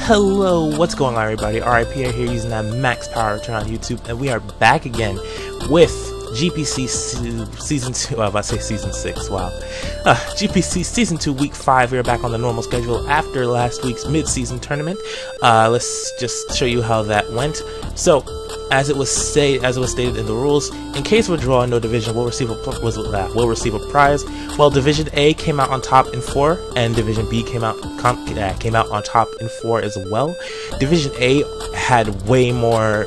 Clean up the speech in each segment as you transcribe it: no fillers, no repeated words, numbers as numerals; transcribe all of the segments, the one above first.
Hello, what's going on everybody? R.I.Pierre here using that max power return on YouTube, and we are back again with GPC Season 2, I was about to say Season 6, wow. GPC Season 2 Week 5, we are back on the normal schedule after last week's mid-season tournament. Let's just show you how that went. So, as it was stated in the rules, in case of a draw in no division, we'll receive a prize. Well, Division A came out on top in 4, and Division B came out on top in 4 as well. Division A had way more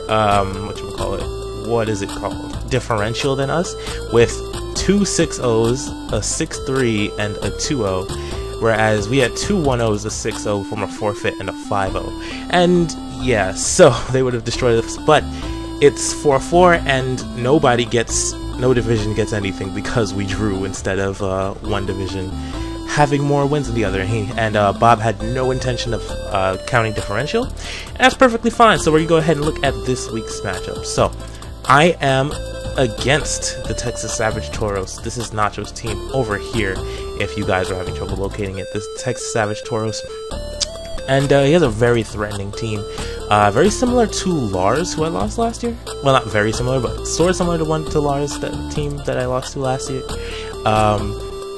differential than us, with 2 6-0s, a 6-3, and a 2-0, whereas we had 2 1-0s, a 6-0 from a forfeit, and a 5-0. And yeah, so they would have destroyed us, but it's 4-4, and no division gets anything because we drew instead of one division having more wins than the other. And Bob had no intention of counting differential, and that's perfectly fine. So we're gonna go ahead and look at this week's matchup. So I am against the Texas Savage Tauros. This is Nacho's team over here, if you guys are having trouble locating it. This is Texas Savage Tauros, and he has a very threatening team. Very similar to Lars, who I lost last year. Well, not very similar, but sort of similar to Lars, that team that I lost to last year.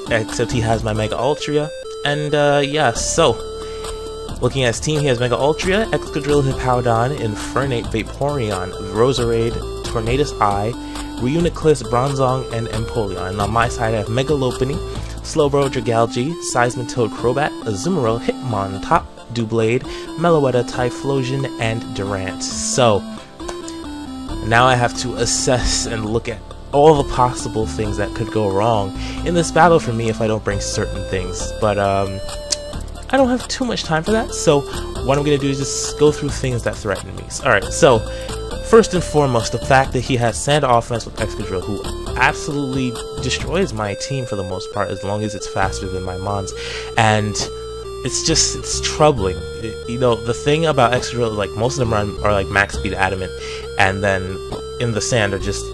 Except he has my Mega Ultria. And yeah, so looking at his team, he has Mega Ultria, Excadrill, Hippowdon, Infernape, Vaporeon, Rosa.I.Pierre, Tornadus Eye, Reuniclus, Bronzong, and Empoleon. And on my side, I have Mega Lopunny, Slowbro, Dragalge, Seismitoad, Crobat, Azumarill, Hitmontop, Doublade, Meloetta, Typhlosion, and Durant. So now I have to assess and look at all the possible things that could go wrong in this battle for me if I don't bring certain things. But I don't have too much time for that, so what I'm going to do is just go through things that threaten me. Alright, so first and foremost, the fact that he has Sand Offense with Excadrill, who absolutely destroys my team for the most part, as long as it's faster than my Mons. And it's troubling. You know, the thing about Excadrill, like, most of them are like max speed adamant, and then in the sand are just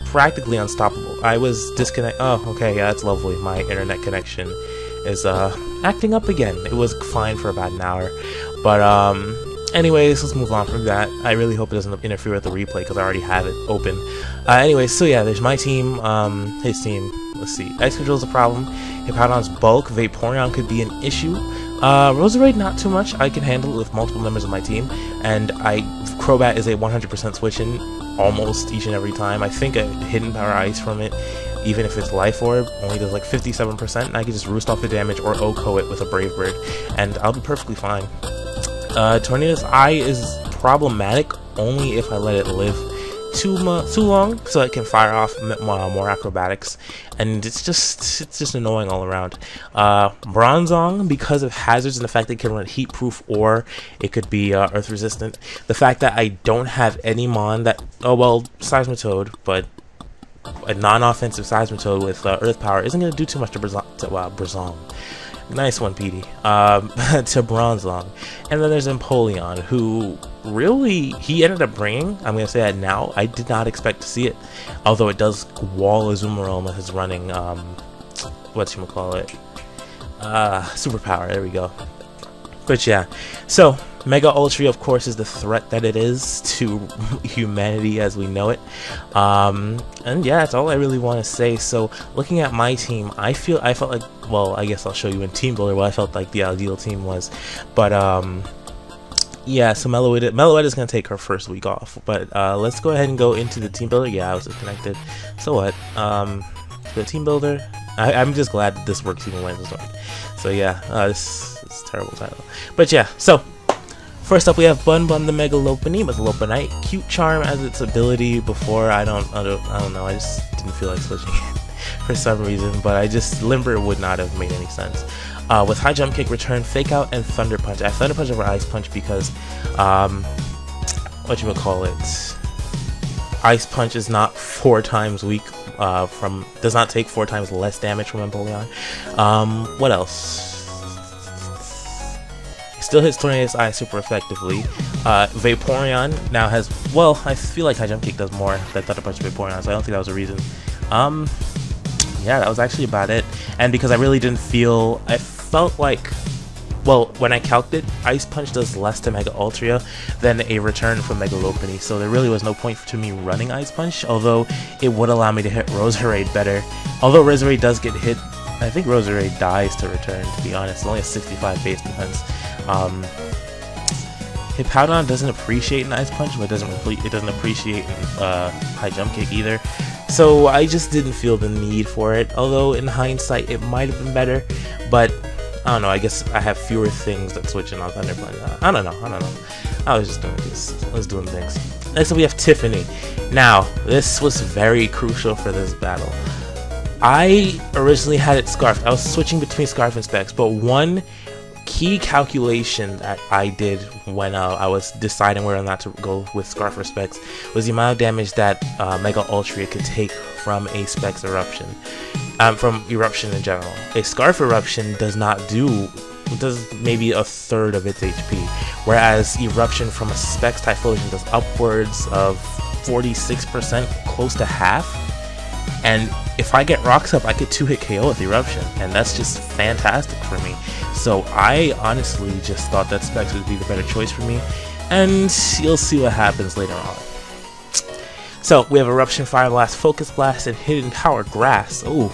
practically unstoppable. I was disconnected. Oh, okay, yeah, that's lovely. My internet connection is acting up again. It was fine for about an hour, but anyways, let's move on from that. I really hope it doesn't interfere with the replay because I already have it open. Anyways, so yeah, there's my team, his team. Let's see. Excadrill's a problem. Hippowdon's bulk. Vaporeon could be an issue. Rosa.I.Pierre, not too much. I can handle it with multiple members of my team, and Crobat is a 100% switch-in almost each and every time. I think a hidden power ice from it, even if it's Life Orb, only does like 57%, and I can just roost off the damage or OHKO it with a Brave Bird, and I'll be perfectly fine. Tornadus Eye is problematic only if I let it live too long, so it can fire off more acrobatics, and it's just annoying all around. Bronzong, because of hazards and the fact that it can run heat proof or it could be earth resistant. The fact that I don't have any mon that, oh well, Seismitoad, but a non-offensive Seismitoad with earth power isn't going to do too much to Bronzong. Nice one, PD. To Bronzong. And then there's Empoleon, who really, he ended up bringing, I'm going to say that now, I did not expect to see it. Although it does wall Azumarill with his running, superpower, there we go. But yeah, so Mega Ultria, of course, is the threat that it is to humanity as we know it. And yeah, that's all I really want to say. So looking at my team, I felt like, well, I guess I'll show you in Team Builder what I felt like the ideal team was. But yeah, so Meloetta is going to take her first week off. But let's go ahead and go into the Team Builder. Yeah, I was disconnected. So what? The Team Builder, I'm just glad that this works even when it's dark. So yeah, this is a terrible title. But yeah, so first up we have Bun Bun the Mega Lopunny with Lopunite. Cute Charm as its ability before. I don't know, I just didn't feel like switching it for some reason, but Limber would not have made any sense. With High Jump Kick, Return, Fake Out, and Thunder Punch. I have Thunder Punch over Ice Punch because Ice Punch is not 4 times weak does not take 4 times less damage from Empoleon. What else? Still hits Tornadus Eye super effectively. Vaporeon now has, well, I feel like High Jump Kick does more than Thunder Punch Vaporeon, so I don't think that was a reason. Yeah, that was actually about it. And because I really didn't feel, I felt like well, when I calced it, Ice Punch does less to Mega Ultra than a return from Mega Lopunny, so there really was no point to me running Ice Punch, although it would allow me to hit Rosa.I.Pierre better. Although Rosa.I.Pierre does get hit, I think Rosa.I.Pierre dies to return, to be honest. It's only a 65 base defense. Hippowdon doesn't appreciate an Ice Punch, but it doesn't appreciate High Jump Kick either. So I just didn't feel the need for it, although in hindsight it might have been better, but I don't know, I guess I have fewer things that switching on Thunder Punch. I don't know. I was just doing this. I was doing things. Next up we have Tiffany. Now, this was very crucial for this battle. I originally had it Scarf. I was switching between Scarf and Specs, but one key calculation that I did when I was deciding whether or not to go with Scarf or Specs was the amount of damage that Mega Ultra could take from a Specs Eruption. From Eruption in general. A Scarf Eruption does maybe a third of its HP, whereas Eruption from a Specs Typhlosion does upwards of 46%, close to half. And if I get Rocks Up, I could 2-hit KO with Eruption, and that's just fantastic for me. So I honestly just thought that Specs would be the better choice for me, and you'll see what happens later on. So we have Eruption, Fire Blast, Focus Blast, and Hidden Power Grass. Ooh,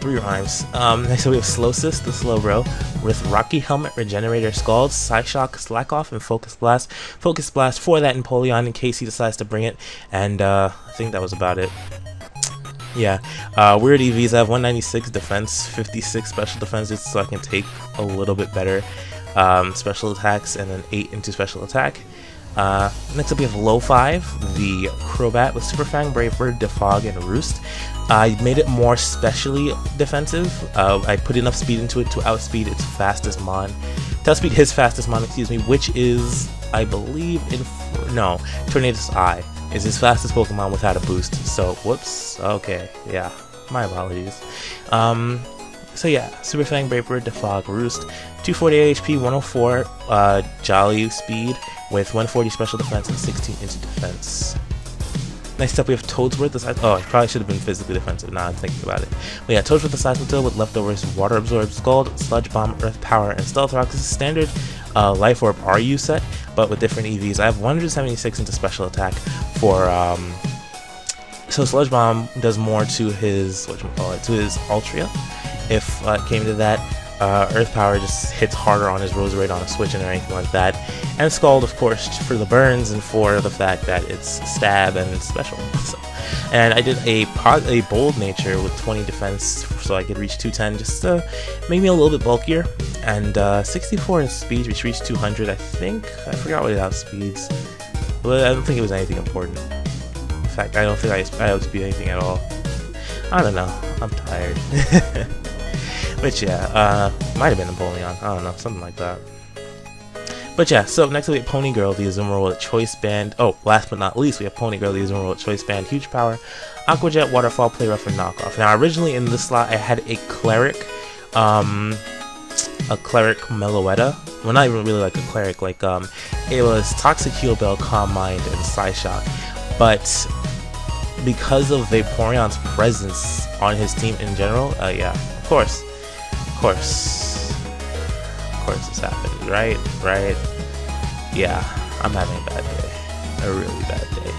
3 rhymes. Next we have Slowsis, the Slowbro, with Rocky Helmet, Regenerator, Scald, Psyshock, Slack Off, and Focus Blast. Focus Blast for that Empoleon in case he decides to bring it, and I think that was about it. Yeah, weird EVs. I have 196 defense, 56 special defenses, so I can take a little bit better special attacks, and then 8 into special attack. Next up we have Low 5, the Crobat with Super Fang, Brave Bird, Defog, and Roost. I made it more specially defensive. I put enough speed into it to outspeed its fastest mon. To outspeed his fastest mon, excuse me, which is, I believe, Tornadus Eye is his fastest Pokemon without a boost. So, whoops. Okay, yeah. My apologies. So yeah, Super Fang, Brave Bird, Defog, Roost, 248 HP, 104 Jolly speed with 140 special defense and 16 into defense. Next up we have Toadsworth. Oh, it probably should have been physically defensive now I'm thinking about it. But yeah, Toadsworth the Seismitoad with leftovers Water Absorb, Scald, Sludge Bomb, Earth Power, and Stealth Rock. This is standard Life Orb RU set, but with different EVs. I have 176 into special attack for so Sludge Bomb does more to his Ultra. If it came to that, Earth Power just hits harder on his Rosa.I.Pierre on a switch and or anything like that. And Scald, of course, for the burns and for the fact that it's stab and it's special. So, and I did a bold nature with 20 defense so I could reach 210, just to make me a little bit bulkier. And 64 in speed, which reached 200, I think. I forgot what it outspeeds. But I don't think it was anything important. In fact, I don't think I outspeed anything at all. I don't know. I'm tired. But yeah, might have been Napoleon. I don't know, something like that. But yeah, so next we have Pony Girl, the Azumarill with Choice Band. Oh, last but not least, we have Pony Girl, the Azumarill with Choice Band, Huge Power, Aqua Jet, Waterfall, Play Rough, and Knockoff. Now, originally in this slot, I had a Cleric Meloetta. Well, not even really like a Cleric, like, it was Toxic Heal Bell, Calm Mind, and Psyshock. But because of Vaporeon's presence on his team in general, yeah, of course this happened, right? Yeah, I'm having a bad day, a really bad day.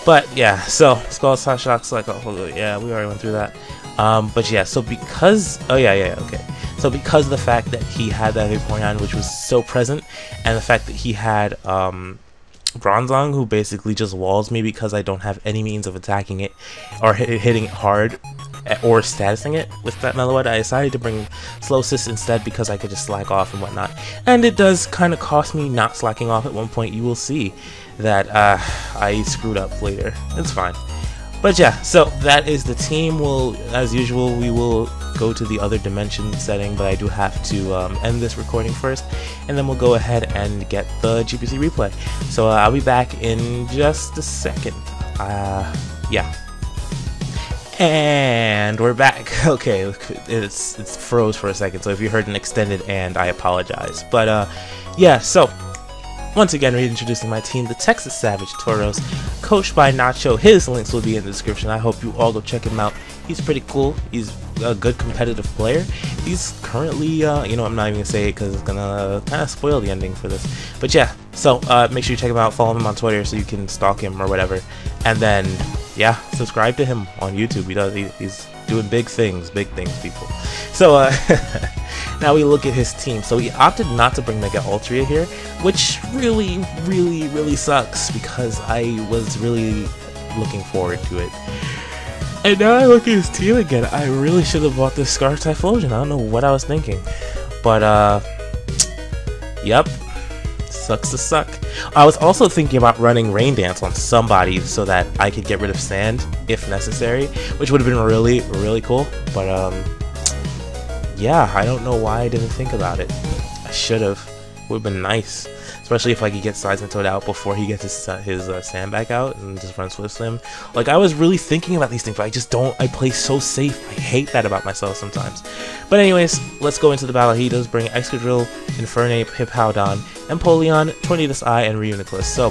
But yeah, so Skull, Psyshock's like, oh yeah, we already went through that. But yeah, so because, so because of the fact that he had that Vaporeon, which was so present, and the fact that he had Bronzong, who basically just walls me because I don't have any means of attacking it or hitting it hard or statusing it with that Meloetta, I decided to bring Slowsis instead because I could just slack off and whatnot. And it does kind of cost me not slacking off at one point. You will see that I screwed up later. It's fine. But yeah, so that is the team. As usual, we will go to the other dimension setting, but I do have to end this recording first, and then we'll go ahead and get the GPC replay. So I'll be back in just a second. Yeah. And we're back. Okay, it's froze for a second, so if you heard an extended "and," I apologize. But yeah, so once again, reintroducing my team, the Texas Savage Tauros, coached by Nacho. His links will be in the description. I hope you all go check him out. He's pretty cool. He's a good competitive player. He's currently, you know, I'm not even gonna say it because it's gonna kind of spoil the ending for this. But yeah, so make sure you check him out, follow him on Twitter so you can stalk him or whatever. And then, yeah, subscribe to him on YouTube. He's doing big things, people. So now we look at his team. So he opted not to bring Mega Altria here, which really sucks because I was really looking forward to it. And now I look at his team again. I really should have bought this Scar Typhlosion. I don't know what I was thinking, but yep, sucks to suck. I was also thinking about running Rain Dance on somebody so that I could get rid of Sand if necessary, which would have been really cool. But yeah, I don't know why I didn't think about it. I should have. Would have been nice, especially if I could get Seismitoad out before he gets his Sand back out and just run Swift Slim. Like, I was really thinking about these things, but I just don't. I play so safe. I hate that about myself sometimes. But anyways, let's go into the battle. He does bring Excadrill, Infernape, Hippowdon, Empoleon, Tornadus Eye, and Reuniclus. So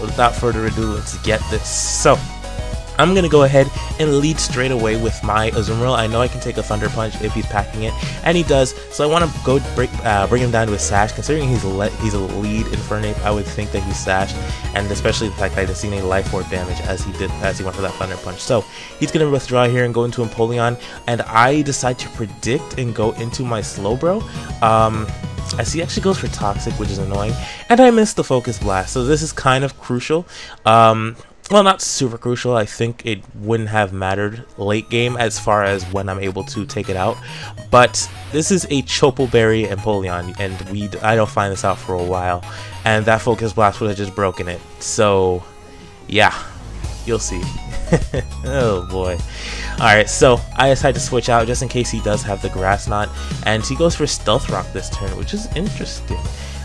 without further ado, let's get this. So I'm going to go ahead and lead straight away with my Azumarill. I know I can take a Thunder Punch if he's packing it, and he does, so I want to go bring him down to a Sash. Considering he's a lead Infernape, I would think that he's Sashed, and especially the fact that I just seen a Life Orb damage as he went for that Thunder Punch. So he's going to withdraw here and go into Empoleon, and I decide to predict and go into my Slowbro. As he actually goes for Toxic, which is annoying, and I missed the Focus Blast, so this is kind of crucial. Well, not super crucial. I think it wouldn't have mattered late game as far as when I'm able to take it out. But this is a Chople Berry Empoleon, and I don't find this out for a while. And that Focus Blast would have just broken it. So, yeah, you'll see. Oh boy. Alright, so I decided to switch out just in case he does have the Grass Knot. And he goes for Stealth Rock this turn, which is interesting.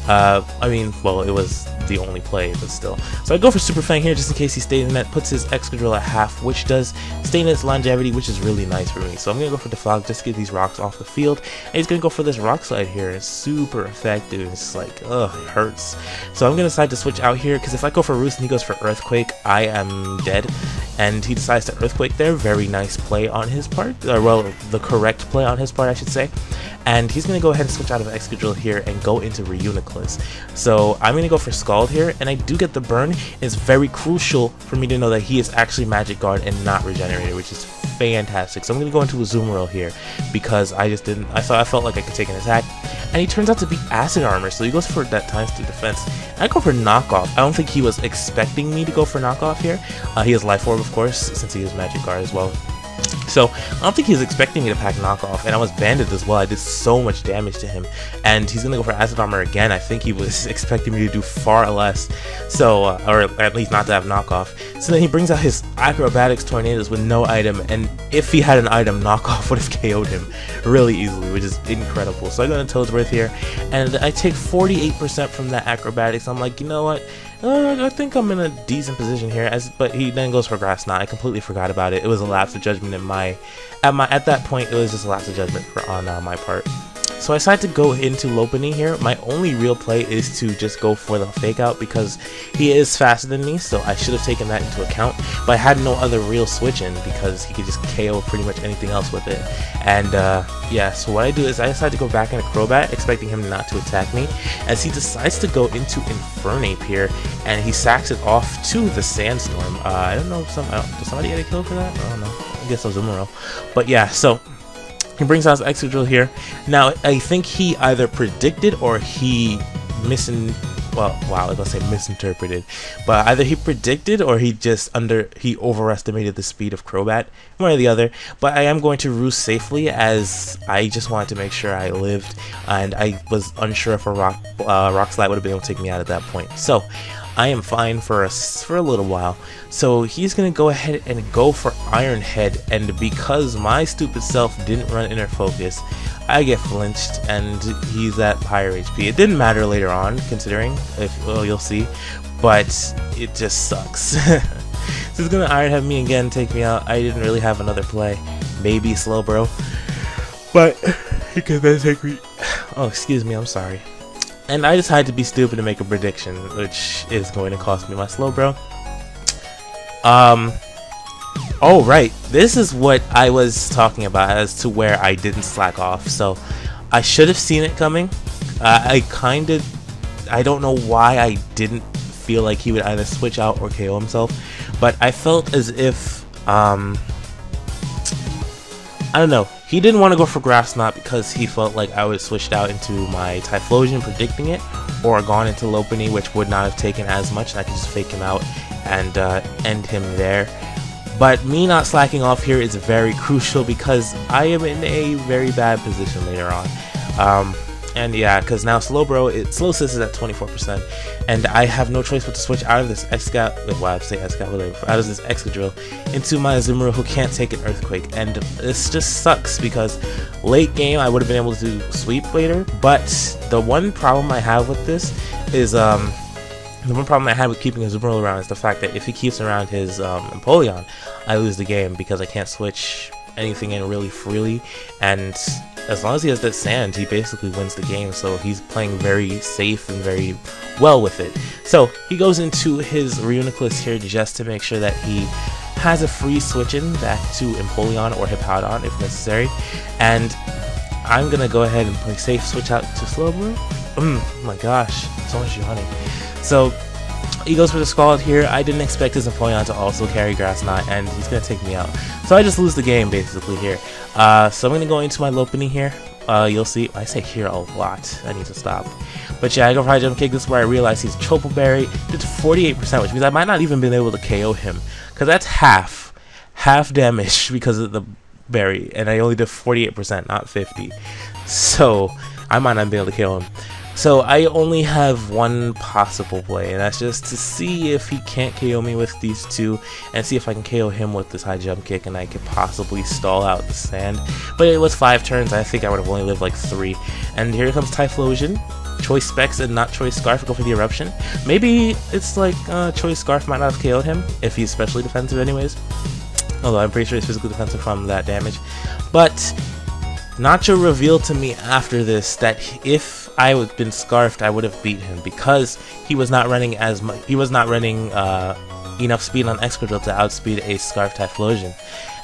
I mean, well, it was the only play, but still. So I go for Super Fang here just in case he stays in that, puts his Excadrill at half, which does stay in its longevity, which is really nice for me. So I'm going to go for Defog just to get these rocks off the field. And he's going to go for this Rock Slide here. It's super effective. It's like, ugh, it hurts. So I'm going to decide to switch out here, because if I go for Roost and he goes for Earthquake, I am dead. And he decides to Earthquake there. Very nice play on his part. Well, the correct play on his part, I should say. And he's going to go ahead and switch out of Excadrill here and go into Reuniclus. So I'm going to go for Scald here, and I do get the burn. It's very crucial for me to know that he is actually Magic Guard and not Regenerator, which is fantastic. So I'm going to go into a Azumarill here because I felt like I could take an attack. And he turns out to be Acid Armor, so he goes for that times 2 defense. And I go for Knockoff. I don't think he was expecting me to go for Knockoff here. He has Life Orb, of course, since he has Magic Guard as well. So I don't think he was expecting me to pack Knockoff, and I was banded as well. I did so much damage to him, and he's gonna go for Acid Armor again. I think he was expecting me to do far less, so or at least not to have Knockoff. So then he brings out his Acrobatics Tornadoes with no item, and if he had an item, Knockoff would have KO'd him really easily, which is incredible. So I go to Toadsworth here, and I take 48% from that Acrobatics. I'm like, you know what? I think I'm in a decent position here, but he then goes for Grass Knot. I completely forgot about it. It was a lapse of judgment at that point. It was just a lapse of judgment on my part. So I decided to go into Lopunny here. My only real play is to just go for the Fake Out because he is faster than me, so I should have taken that into account. But I had no other real switch in because he could just KO pretty much anything else with it. And yeah, so what I do is I decide to go back into Crobat, expecting him not to attack me, as he decides to go into Infernape here, and he sacks it off to the Sandstorm. I don't know if does somebody get a kill for that? I don't know. I guess it was Azumarill. But yeah, so he brings out his Excadrill here. Now, I think he either predicted or he misinterpreted. But either he predicted or he just overestimated the speed of Crobat, one or the other. But I am going to roost safely as I just wanted to make sure I lived, and I was unsure if a Rock Slide would have been able to take me out at that point. So I am fine for a little while. So he's gonna go ahead and go for Iron Head, and because my stupid self didn't run Inner Focus, I get flinched and he's at higher HP. It didn't matter later on, considering, you'll see, but it just sucks. So he's gonna Iron Head me again, take me out. I didn't really have another play, maybe Slowbro, but he could then take me. Oh, excuse me, I'm sorry. And I decided to be stupid to make a prediction, which is going to cost me my Slowbro. Oh right, this is what I was talking about as to where I didn't slack off. So I should have seen it coming. I don't know why I didn't feel like he would either switch out or KO himself, but I felt as if I don't know, he didn't want to go for Grass Knot because he felt like I would have switched out into my Typhlosion predicting it, or gone into Lopunny, which would not have taken as much, and I could just fake him out and end him there. But me not slacking off here is very crucial because I am in a very bad position later on. And yeah, because now Slow Sis is at 24%, and I have no choice but to switch out of this out of this Excadrill into my Azumarill, who can't take an Earthquake, and this just sucks because late game I would have been able to sweep later. But the one problem I have with this is the one problem I had with keeping Azumarill around is the fact that if he keeps around his Empoleon, I lose the game because I can't switch anything in really freely, and as long as he has that sand, he basically wins the game, so he's playing very safe and very well with it. So he goes into his Reuniclus here just to make sure that he has a free switch-in back to Empoleon or Hippowdon if necessary, and I'm gonna go ahead and play safe, switch out to Slowbro. Oh my gosh, so much honey. So he goes for the Scald here. I didn't expect his Empoleon to also carry Grass Knot, and he's going to take me out. So I just lose the game basically here. So I'm going to go into my Lopunny here. You'll see, I say here a lot. I need to stop. But yeah, I go for High Jump Kick. This is where I realize he's Chople Berry. It's 48%, which means I might not even been able to KO him, because that's half damage because of the berry, and I only did 48%, not 50. So I might not be able to KO him. So I only have one possible play, and that's just to see if he can't KO me with these two, and see if I can KO him with this High Jump Kick, and I could possibly stall out the sand. But it was 5 turns, I think I would have only lived like 3. And here comes Typhlosion. Choice Specs and not Choice Scarf go for the Eruption. Maybe it's like Choice Scarf might not have KO'd him, if he's specially defensive anyways. Although I'm pretty sure he's physically defensive from that damage. But Nacho revealed to me after this that if I had been Scarfed, I would have beat him because he was not running as much. He was not running enough speed on Excadrill to outspeed a Scarf Typhlosion,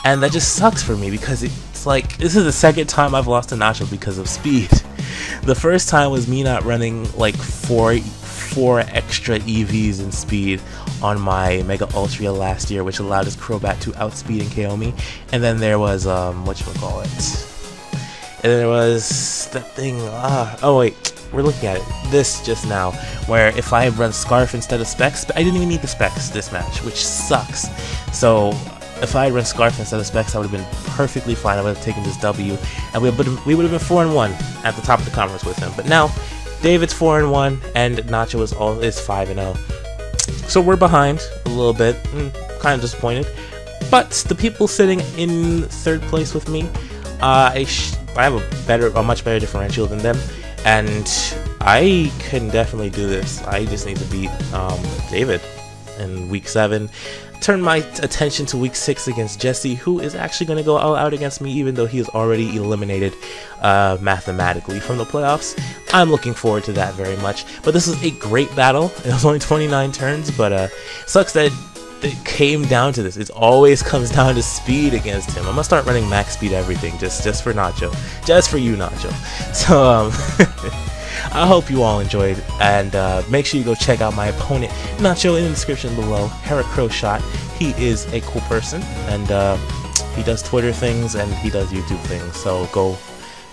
and that just sucks for me because it's like this is the second time I've lost to Nacho because of speed. The first time was me not running like four extra EVs in speed on my Mega Ultria last year, which allowed his Crobat to outspeed and KO me. And then there was whatchamacallit. And there was that thing, oh wait, we're looking at it, this just now, where if I run Scarf instead of Specs, I didn't even need the Specs this match, which sucks. So if I had run Scarf instead of Specs, I would have been perfectly fine. I would have taken this W, and we would have been 4-1 at the top of the conference with him. But now, David's 4-1, and Nacho is 5-0. So we're behind a little bit, kind of disappointed. But the people sitting in 3rd place with me, I have a much better differential than them, and I can definitely do this. I just need to beat David in week 7. Turn my attention to week 6 against Jesse, who is actually going to go all out against me, even though he is already eliminated mathematically from the playoffs. I'm looking forward to that very much. But this is a great battle. It was only 29 turns, but sucks that it came down to this. It always comes down to speed against him. I'm gonna start running max speed everything just for Nacho, just for you, Nacho. So I hope you all enjoyed, and make sure you go check out my opponent Nacho in the description below. Heracrow Shot. He is a cool person, and he does Twitter things and he does YouTube things. So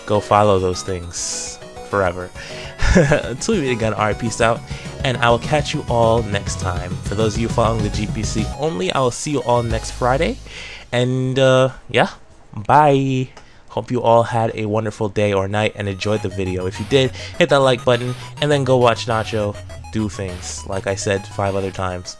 go follow those things forever. Until we meet again, R.I.P. peace out, and I will catch you all next time. For those of you following the GPC only, I will see you all next Friday, and yeah, bye. Hope you all had a wonderful day or night and enjoyed the video. If you did, hit that like button, and then go watch Nacho do things, like I said 5 other times.